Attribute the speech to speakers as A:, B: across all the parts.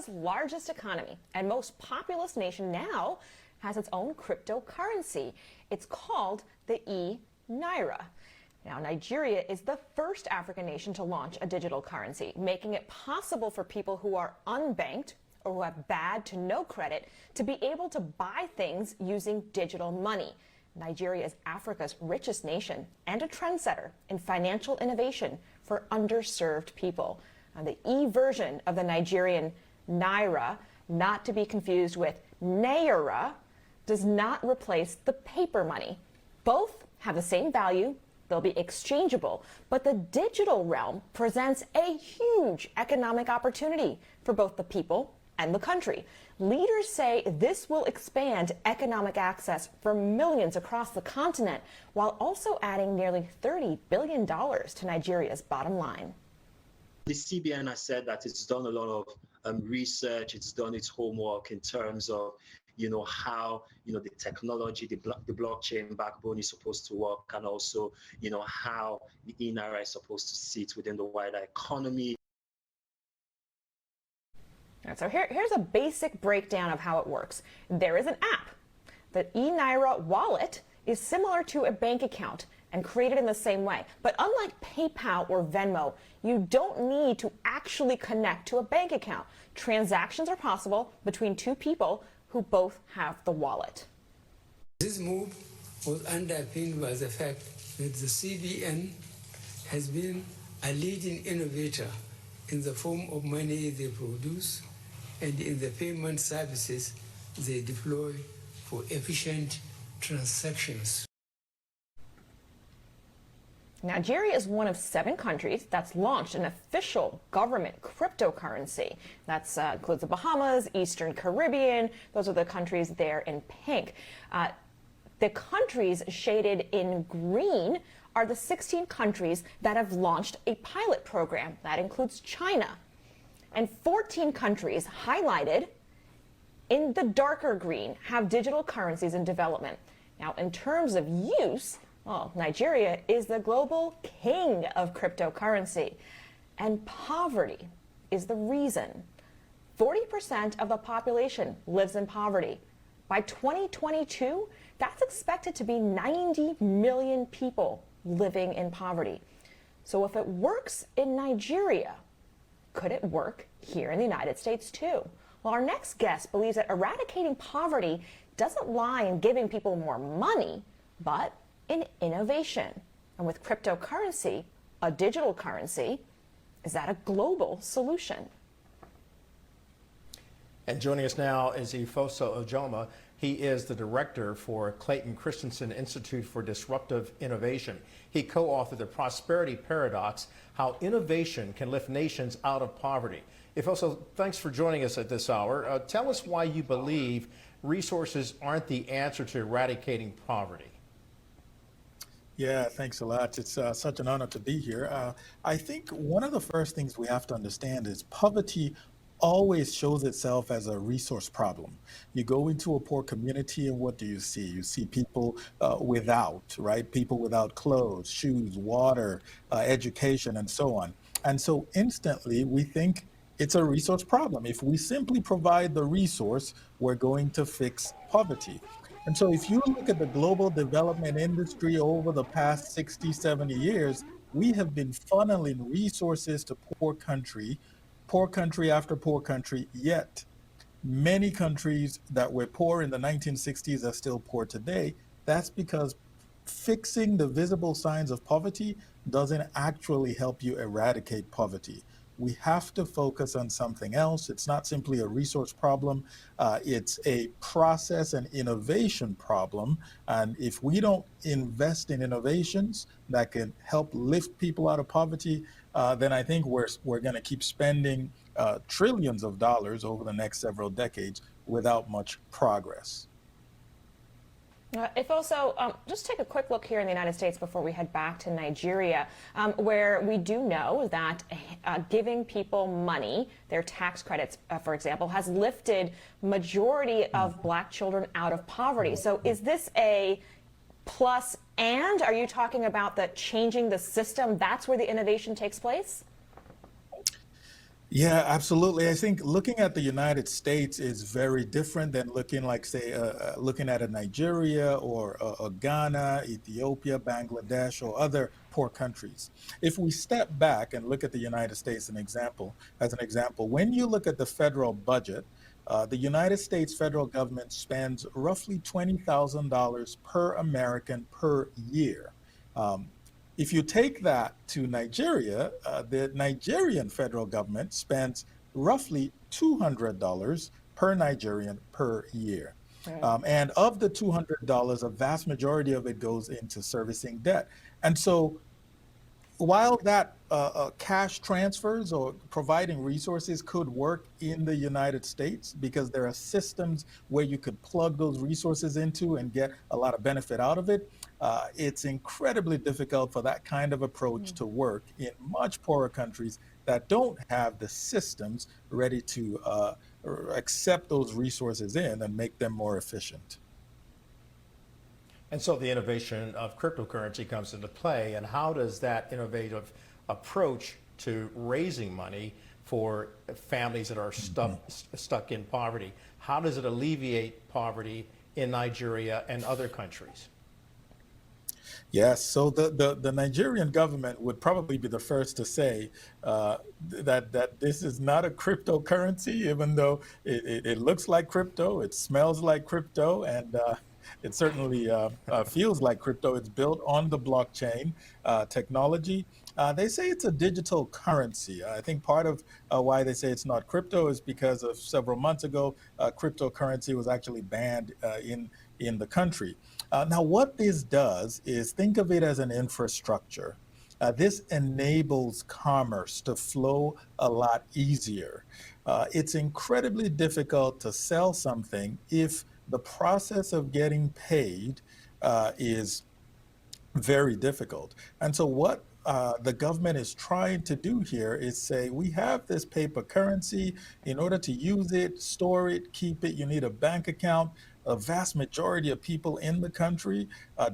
A: Africa's largest economy and most populous nation now has its own cryptocurrency. It's called the Enaira. Now, Nigeria is the first African nation to launch a digital currency, making it possible for people who are unbanked or who have bad to no credit to be able to buy things using digital money. Nigeria is Africa's richest nation and a trendsetter in financial innovation for underserved people. And the version of the Nigerian naira, not to be confused with naira, does not replace the paper money. Both have the same value. They'll be exchangeable, but the digital realm presents a huge economic opportunity for both the people and the country. Leaders say this will expand economic access for millions across the continent, while also adding nearly $30 billion to Nigeria's bottom line.
B: The CBN has said that it's done a lot of research, it's done its homework in terms of how the technology, the blockchain backbone is supposed to work, and also how the Enaira is supposed to sit within the wider economy.
A: So here's a basic breakdown of how it works. There is an app. The Enaira wallet is similar to a bank account and created in the same way. But unlike PayPal or Venmo, you don't need to actually connect to a bank account. Transactions are possible between two people who both have the wallet.
C: This move was underpinned by the fact that the CBN has been a leading innovator in the form of money they produce and in the payment services they deploy for efficient transactions.
A: Nigeria is one of 7 countries that's launched an official government cryptocurrency. That includes the Bahamas, Eastern Caribbean. Those are the countries there in pink. The countries shaded in green are the 16 countries that have launched a pilot program. That includes China. And 14 countries highlighted in the darker green have digital currencies in development. Now, in terms of use, well, Nigeria is the global king of cryptocurrency, and poverty is the reason. 40% of the population lives in poverty. By 2022, that's expected to be 90 million people living in poverty. So if it works in Nigeria, could it work here in the United States too? Well, our next guest believes that eradicating poverty doesn't lie in giving people more money, but in innovation. And with cryptocurrency, a digital currency, is that a global solution?
D: And joining us now is Efosa Ojomo. He is the director for Clayton Christensen Institute for Disruptive Innovation. He co-authored The Prosperity Paradox, How Innovation Can Lift Nations Out of Poverty. Efosa, thanks for joining us at this hour. Tell us why you believe resources aren't the answer to eradicating poverty.
E: Yeah, thanks a lot. It's such an honor to be here. I think one of the first things we have to understand is poverty always shows itself as a resource problem. You go into a poor community and what do you see? You see people without, right? People without clothes, shoes, water, education, and so on. And so instantly we think it's a resource problem. If we simply provide the resource, we're going to fix poverty. And so if you look at the global development industry over the past 60, 70 years, we have been funneling resources to poor country after poor country, yet many countries that were poor in the 1960s are still poor today. That's because fixing the visible signs of poverty doesn't actually help you eradicate poverty. We have to focus on something else. It's not simply a resource problem. It's a process and innovation problem. And if we don't invest in innovations that can help lift people out of poverty, then I think we're going to keep spending trillions of dollars over the next several decades without much progress.
A: If also, just take a quick look here in the United States before we head back to Nigeria, where we do know that giving people money, their tax credits, for example, has lifted majority of Black children out of poverty. So is this a plus, and are you talking about the changing the system? That's where the innovation takes place?
E: Yeah, absolutely. I think looking at the United States is very different than looking like, say, looking at a Nigeria or a Ghana, Ethiopia, Bangladesh, or other poor countries. If we step back and look at the United States, as an example, when you look at the federal budget, the United States federal government spends roughly $20,000 per American per year. Um, if you take that to Nigeria, the Nigerian federal government spends roughly $200 per Nigerian per year.
A: Right.
E: And of the $200, a vast majority of it goes into servicing debt. And so while that cash transfers or providing resources could work in the United States because there are systems where you could plug those resources into and get a lot of benefit out of it, it's incredibly difficult for that kind of approach to work in much poorer countries that don't have the systems ready to accept those resources in and make them more efficient.
D: And so the innovation of cryptocurrency comes into play. And how does that innovative approach to raising money for families that are stuck in poverty, how does it alleviate poverty in Nigeria and other countries?
E: Yes, so the Nigerian government would probably be the first to say that this is not a cryptocurrency, even though it looks like crypto, it smells like crypto, and it certainly feels like crypto. It's built on the blockchain technology. They say it's a digital currency. I think part of why they say it's not crypto is because of several months ago, cryptocurrency was actually banned in the country. Now, what this does is think of it as an infrastructure. This enables commerce to flow a lot easier. It's incredibly difficult to sell something if the process of getting paid is very difficult. And so, what the government is trying to do here is say, we have this paper currency. In order to use it, store it, keep it, you need a bank account. A vast majority of people in the country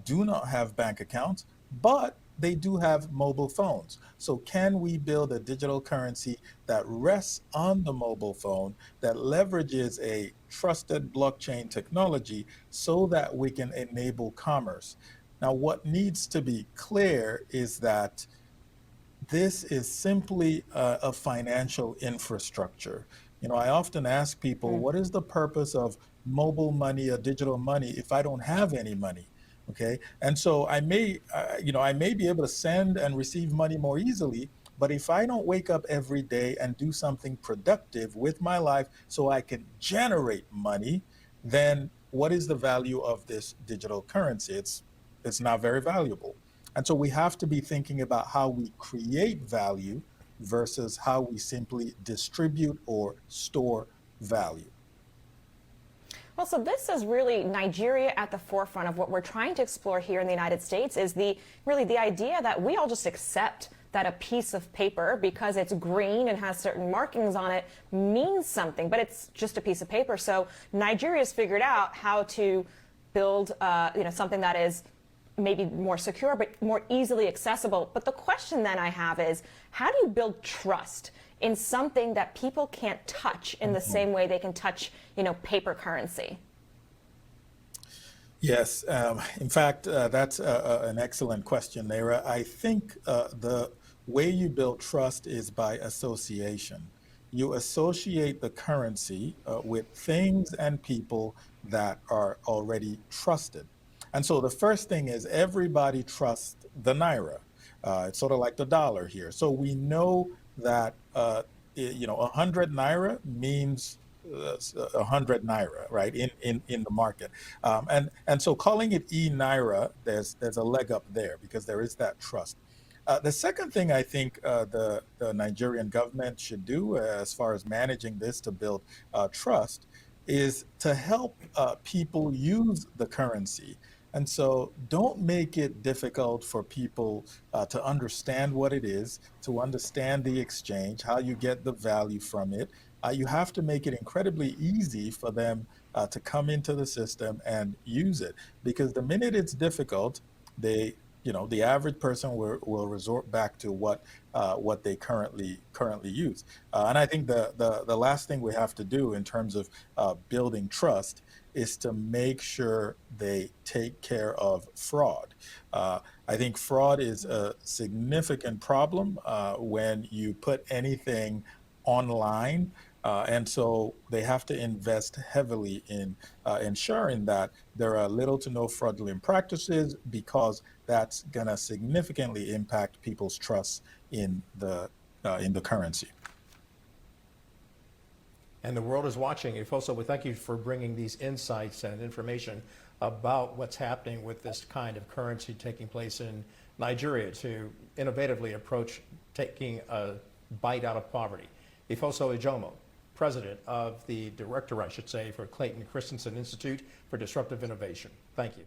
E: do not have bank accounts, but they do have mobile phones. So, can we build a digital currency that rests on the mobile phone, that leverages a trusted blockchain technology so that we can enable commerce? Now, what needs to be clear is that this is simply a financial infrastructure. You know, I often ask people, what is the purpose of mobile money or digital money if I don't have any money? Okay, and so I may be able to send and receive money more easily, but if I don't wake up every day and do something productive with my life so I can generate money, then what is the value of this digital currency? It's not very valuable. And so we have to be thinking about how we create value versus how we simply distribute or store value.
A: Well, so this is really Nigeria at the forefront of what we're trying to explore here in the United States is the idea that we all just accept that a piece of paper, because it's green and has certain markings on it, means something, but it's just a piece of paper. So Nigeria's figured out how to build something that is maybe more secure, but more easily accessible. But the question then I have is, how do you build trust in something that people can't touch in the same way they can touch, paper currency?
E: Yes, in fact, that's an excellent question, Naira. I think the way you build trust is by association. You associate the currency with things and people that are already trusted. And so the first thing is everybody trusts the naira. It's sort of like the dollar here. So we know that 100 naira means 100 naira, right? In the market, and so calling it naira, there's a leg up there because there is that trust. The second thing I think the Nigerian government should do as far as managing this to build trust is to help people use the currency. And so don't make it difficult for people to understand what it is, to understand the exchange, how you get the value from it. You have to make it incredibly easy for them to come into the system and use it. Because the minute it's difficult, they the average person will resort back to what they currently use. And I think the last thing we have to do in terms of building trust is to make sure they take care of fraud. I think fraud is a significant problem when you put anything online. And so they have to invest heavily in ensuring that there are little to no fraudulent practices, because that's going to significantly impact people's trust in the currency.
D: And the world is watching. Efosa, we thank you for bringing these insights and information about what's happening with this kind of currency taking place in Nigeria to innovatively approach taking a bite out of poverty. Efosa Ojomo, president of the director, I should say, for Clayton Christensen Institute for Disruptive Innovation. Thank you.